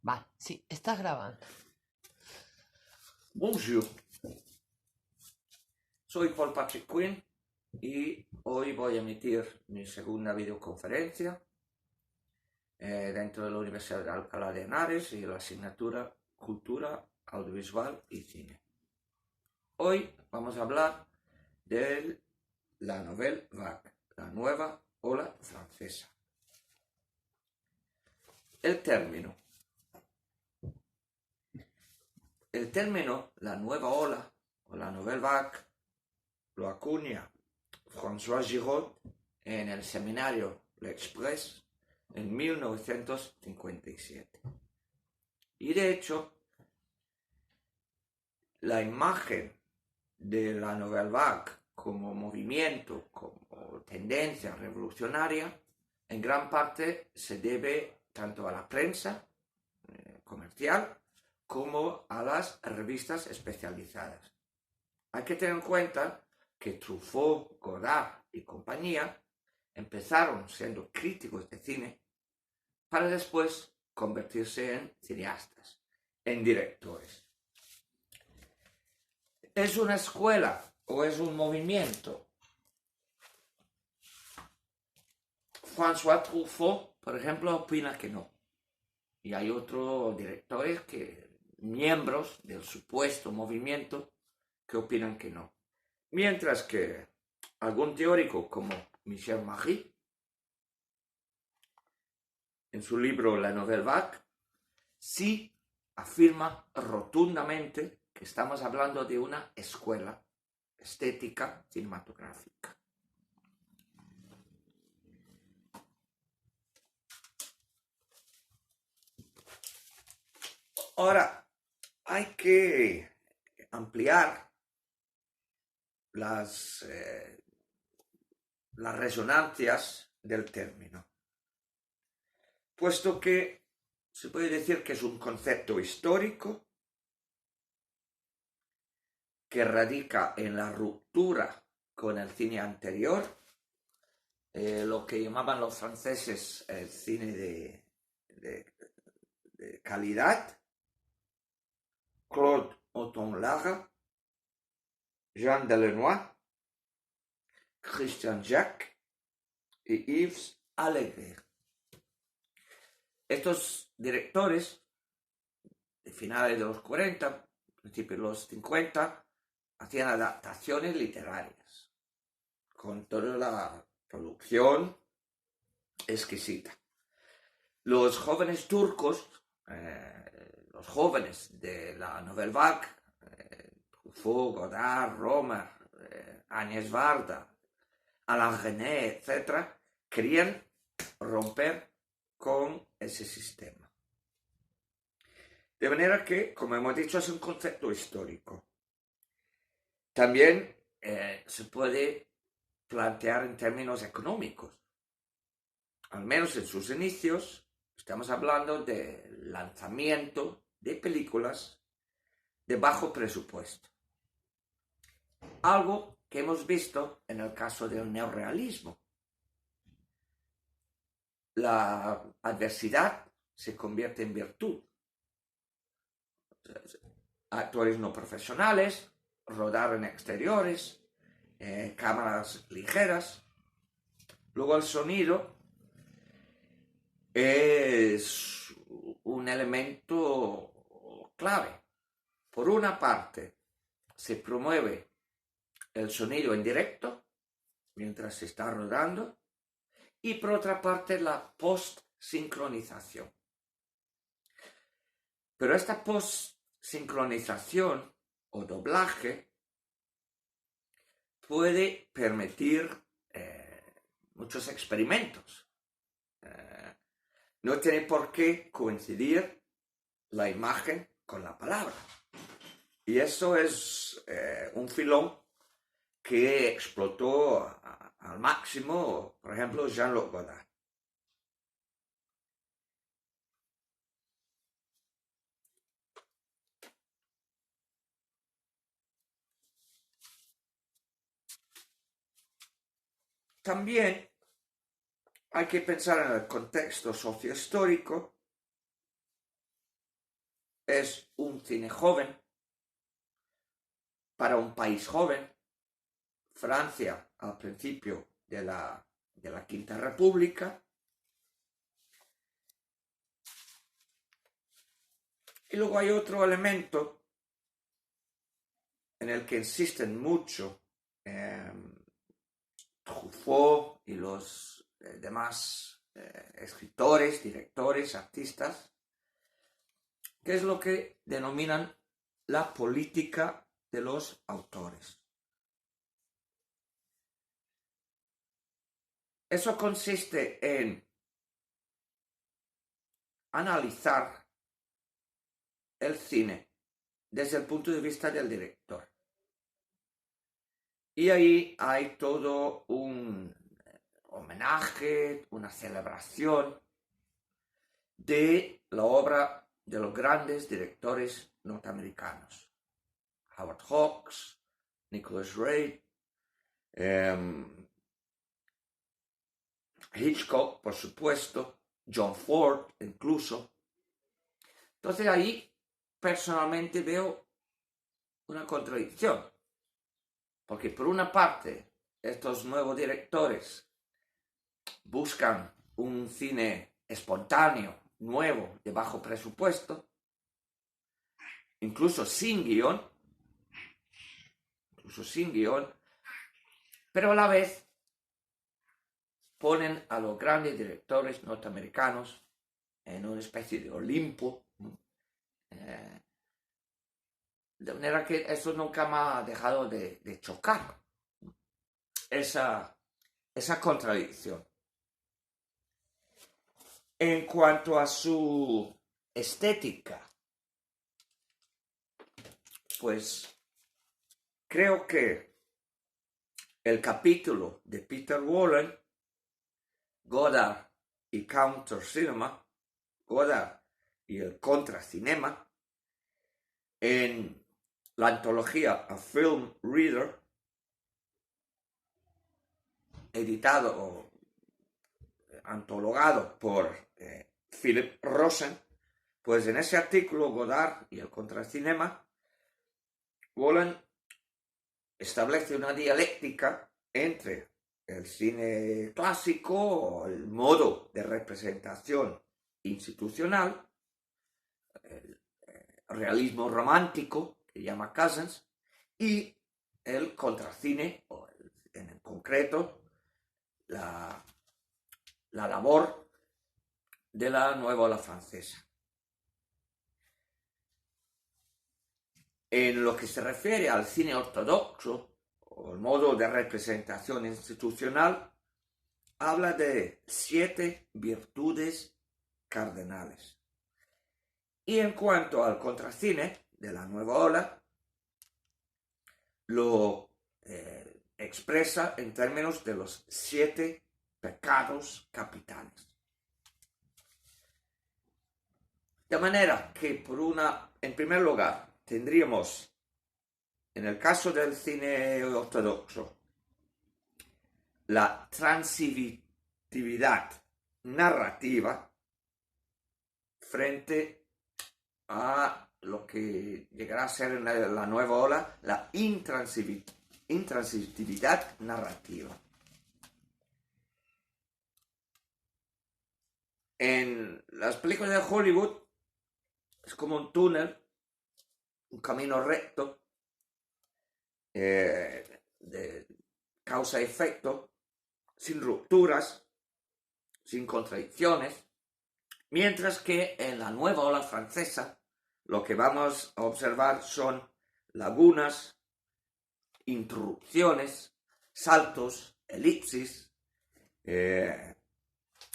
Vale, sí, estás grabando. Bonjour, soy Paul Patrick Quinn y hoy voy a emitir mi segunda videoconferencia dentro de la Universidad de Alcalá de Henares y la asignatura Cultura Audiovisual y Cine. Hoy vamos a hablar de la Nouvelle Vague, la nueva ola francesa. El término la nueva ola o la Nouvelle Vague lo acuña François Giraud en el seminario L'Express en 1957. Y de hecho, la imagen de la Nouvelle Vague como movimiento, como tendencia revolucionaria, en gran parte se debe tanto a la prensa comercial como a las revistas especializadas. Hay que tener en cuenta que Truffaut, Godard y compañía empezaron siendo críticos de cine para después convertirse en cineastas, en directores. ¿Es una escuela o es un movimiento? François Truffaut, por ejemplo, opina que no. Y hay otros directores miembros del supuesto movimiento, que opinan que no. Mientras que algún teórico como Michel Marie, en su libro La Nouvelle Vague, sí afirma rotundamente que estamos hablando de una escuela estética cinematográfica. Ahora, hay que ampliar las resonancias del término, puesto que se puede decir que es un concepto histórico que radica en la ruptura con el cine anterior, lo que llamaban los franceses el cine de calidad. Claude Autant-Lara, Jean Delannoy, Christian Jacques y Yves Allègre. Estos directores de finales de los 40, principios de los 50, hacían adaptaciones literarias con toda la producción exquisita. Los jóvenes turcos, los jóvenes de la Nouvelle Vague, Truffaut, Godard, Romer, Agnès Varda, Alain Resnais, etc., querían romper con ese sistema. De manera que, como hemos dicho, es un concepto histórico. También se puede plantear en términos económicos. Al menos en sus inicios, estamos hablando del lanzamiento de películas de bajo presupuesto. Algo que hemos visto en el caso del neorrealismo. La adversidad se convierte en virtud. Actores no profesionales, rodar en exteriores, cámaras ligeras. Luego el sonido es un elemento clave. Por una parte, se promueve el sonido en directo mientras se está rodando y por otra parte la post-sincronización. Pero esta post-sincronización o doblaje puede permitir muchos experimentos. No tiene por qué coincidir la imagen con la palabra. Y eso es un filón que explotó al máximo, por ejemplo, Jean-Luc Godard. También hay que pensar en el contexto sociohistórico es un cine joven, para un país joven. Francia al principio de la Quinta República. Y luego hay otro elemento en el que insisten mucho Truffaut y los demás escritores, directores, artistas, que es lo que denominan la política de los autores. Eso consiste en analizar el cine desde el punto de vista del director. Y ahí hay todo un homenaje, una celebración de la obra de los grandes directores norteamericanos. Howard Hawks, Nicholas Ray, Hitchcock, por supuesto, John Ford incluso. Entonces ahí personalmente veo una contradicción, porque por una parte estos nuevos directores buscan un cine espontáneo, nuevo, de bajo presupuesto, incluso sin guión, pero a la vez ponen a los grandes directores norteamericanos en una especie de Olimpo, de manera que eso nunca me ha dejado de chocar, esa contradicción. En cuanto a su estética, pues creo que el capítulo de Peter Wollen, Godard y Counter Cinema, Godard y el contracinema, en la antología A Film Reader, editado o antologado por Philip Rosen, pues en ese artículo Godard y el contracinema, Wollen establece una dialéctica entre el cine clásico o el modo de representación institucional, el realismo romántico que llama Cousins, y el contracine, o en concreto la labor de la nueva ola francesa. En lo que se refiere al cine ortodoxo, o el modo de representación institucional, habla de 7 virtudes cardenales. Y en cuanto al contracine de la nueva ola, lo expresa en términos de los 7 pecados capitales. De manera que en primer lugar, tendríamos, en el caso del cine ortodoxo, la transitividad narrativa frente a lo que llegará a ser en la nueva ola, la intransitividad narrativa. En las películas de Hollywood es como un túnel, un camino recto de causa-efecto, sin rupturas, sin contradicciones, mientras que en la nueva ola francesa lo que vamos a observar son lagunas, interrupciones, saltos, elipsis,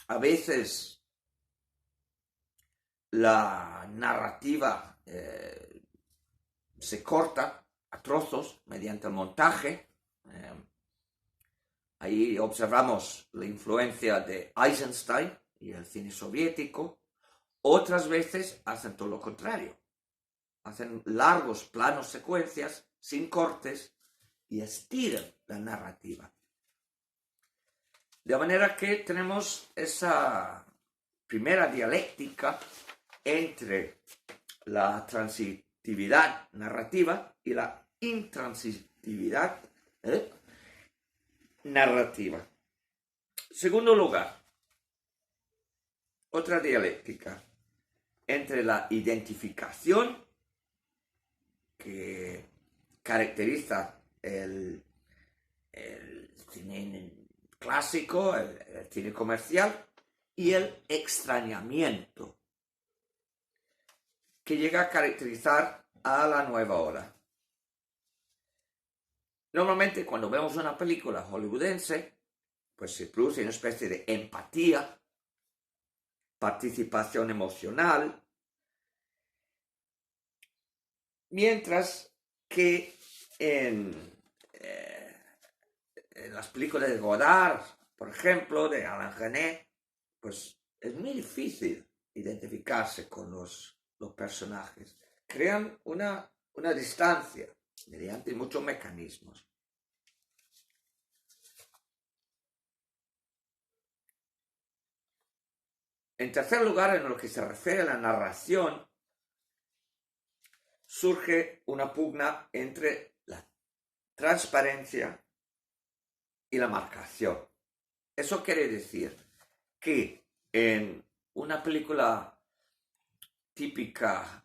a veces la narrativa se corta a trozos mediante el montaje. Ahí observamos la influencia de Eisenstein y el cine soviético. Otras veces hacen todo lo contrario. Hacen largos planos secuencias sin cortes y estiran la narrativa. De manera que tenemos esa primera dialéctica entre la transitividad narrativa y la intransitividad narrativa. Segundo lugar, otra dialéctica entre la identificación que caracteriza el cine clásico, el cine comercial, y el extrañamiento que llega a caracterizar a la nueva ola. Normalmente cuando vemos una película hollywoodense, pues se produce una especie de empatía, participación emocional, mientras que en las películas de Godard, por ejemplo, de Alain Resnais, pues es muy difícil identificarse con los personajes. Crean una distancia mediante muchos mecanismos. En tercer lugar, en lo que se refiere a la narración, surge una pugna entre la transparencia y la marcación. Eso quiere decir que en una película típica,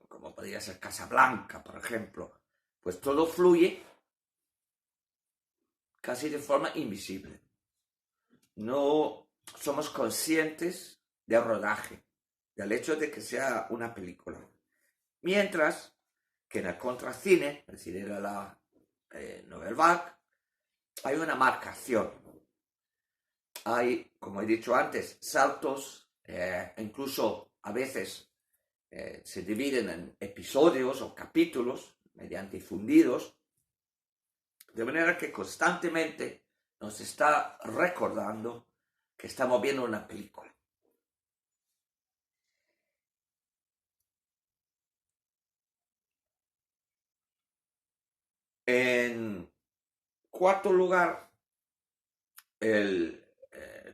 como podría ser Casablanca, por ejemplo, pues todo fluye casi de forma invisible. No somos conscientes del rodaje, del hecho de que sea una película. Mientras que en el contracine, el cine de la Nouvelle Vague, hay una marcación. Hay, como he dicho antes, saltos, incluso a veces se dividen en episodios o capítulos mediante fundidos, de manera que constantemente nos está recordando que estamos viendo una película. En cuarto lugar, el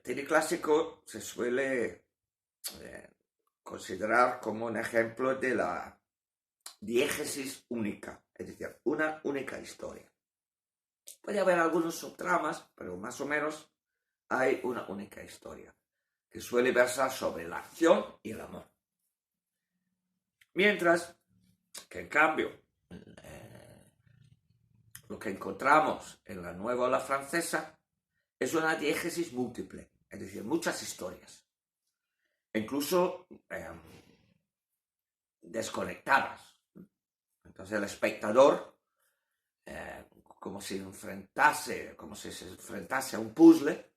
cine clásico se suele considerar como un ejemplo de la diégesis única, es decir, una única historia. Puede haber algunos subtramas, pero más o menos hay una única historia, que suele versar sobre la acción y el amor. Mientras que, en cambio, lo que encontramos en la nueva ola francesa es una diégesis múltiple, es decir, muchas historias, incluso desconectadas. Entonces el espectador, como si se enfrentase a un puzzle,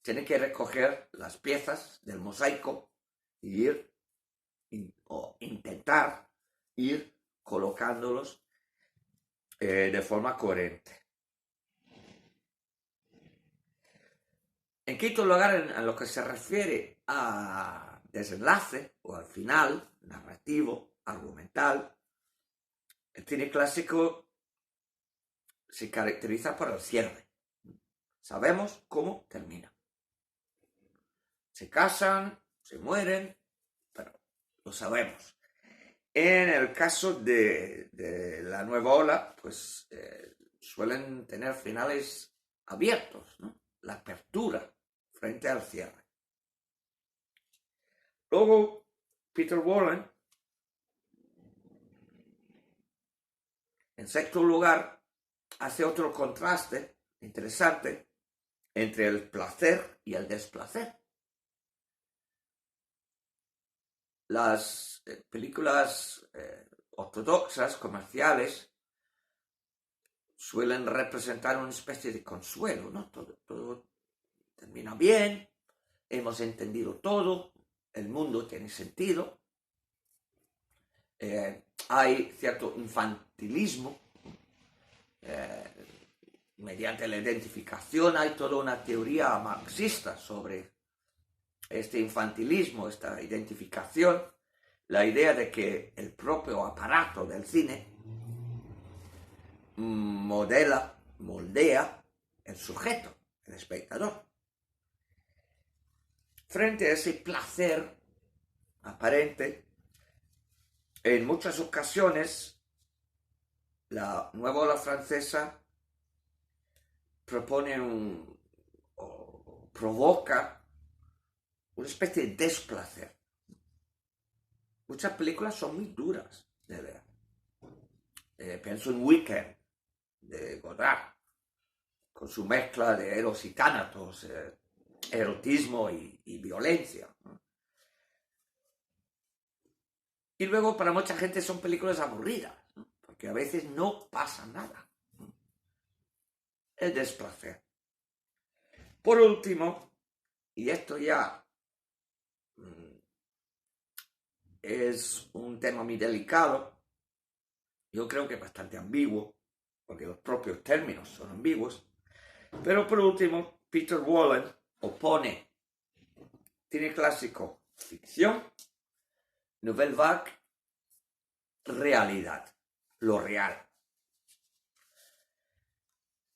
tiene que recoger las piezas del mosaico y intentar ir colocándolos de forma coherente. En quinto lugar, en lo que se refiere a desenlace o al final narrativo, argumental, el cine clásico se caracteriza por el cierre. Sabemos cómo termina. Se casan, se mueren, pero lo sabemos. En el caso de la nueva ola, pues suelen tener finales abiertos, ¿no? La apertura frente al cierre. Luego, Peter Warren, en sexto lugar, hace otro contraste interesante entre el placer y el desplacer. Las películas ortodoxas, comerciales, suelen representar una especie de consuelo, ¿no? Todo termina bien, hemos entendido todo, el mundo tiene sentido, hay cierto infantilismo, mediante la identificación hay toda una teoría marxista sobre este infantilismo, esta identificación, la idea de que el propio aparato del cine moldea el sujeto, el espectador. Frente a ese placer aparente, en muchas ocasiones la nueva ola francesa propone o provoca una especie de desplacer. Muchas películas son muy duras de ver. Pienso en Weekend, de Godard, con su mezcla de eros y tánatos, erotismo y violencia. Y luego para mucha gente son películas aburridas, ¿no? Porque a veces no pasa nada. El desplacer. Por último, y esto ya es un tema muy delicado, yo creo que bastante ambiguo, porque los propios términos son ambiguos, pero por último, Peter Wallen opone cine clásico, ficción, nouvelle vague, realidad, lo real.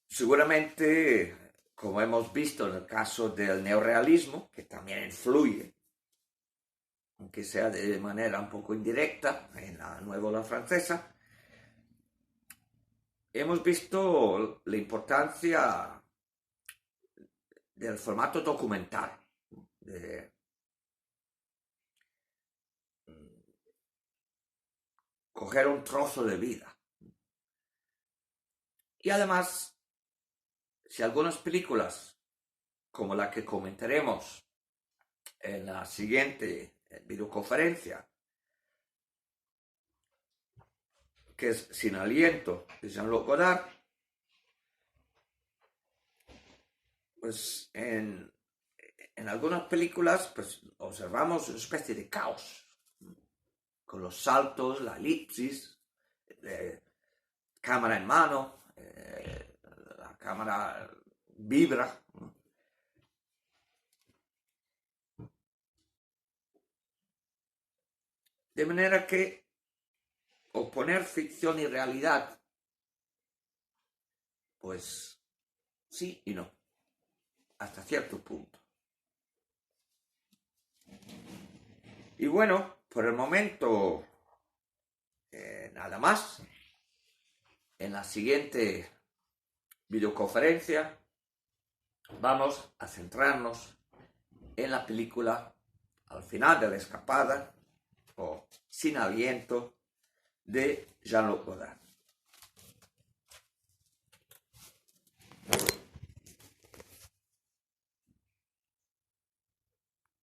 Seguramente, como hemos visto en el caso del neorrealismo, que también influye, aunque sea de manera un poco indirecta, en la nueva ola francesa, hemos visto la importancia del formato documental, de coger un trozo de vida. Y además, si algunas películas, como la que comentaremos en la siguiente videoconferencia, que es Sin aliento, de Jean-Luc Godard, pues en algunas películas pues observamos una especie de caos, con los saltos, la elipsis, cámara en mano, la cámara vibra. De manera que oponer ficción y realidad, pues sí y no, hasta cierto punto. Y bueno, por el momento, nada más. En la siguiente videoconferencia vamos a centrarnos en la película Al final de la escapada o Sin aliento de Jean-Luc Godard.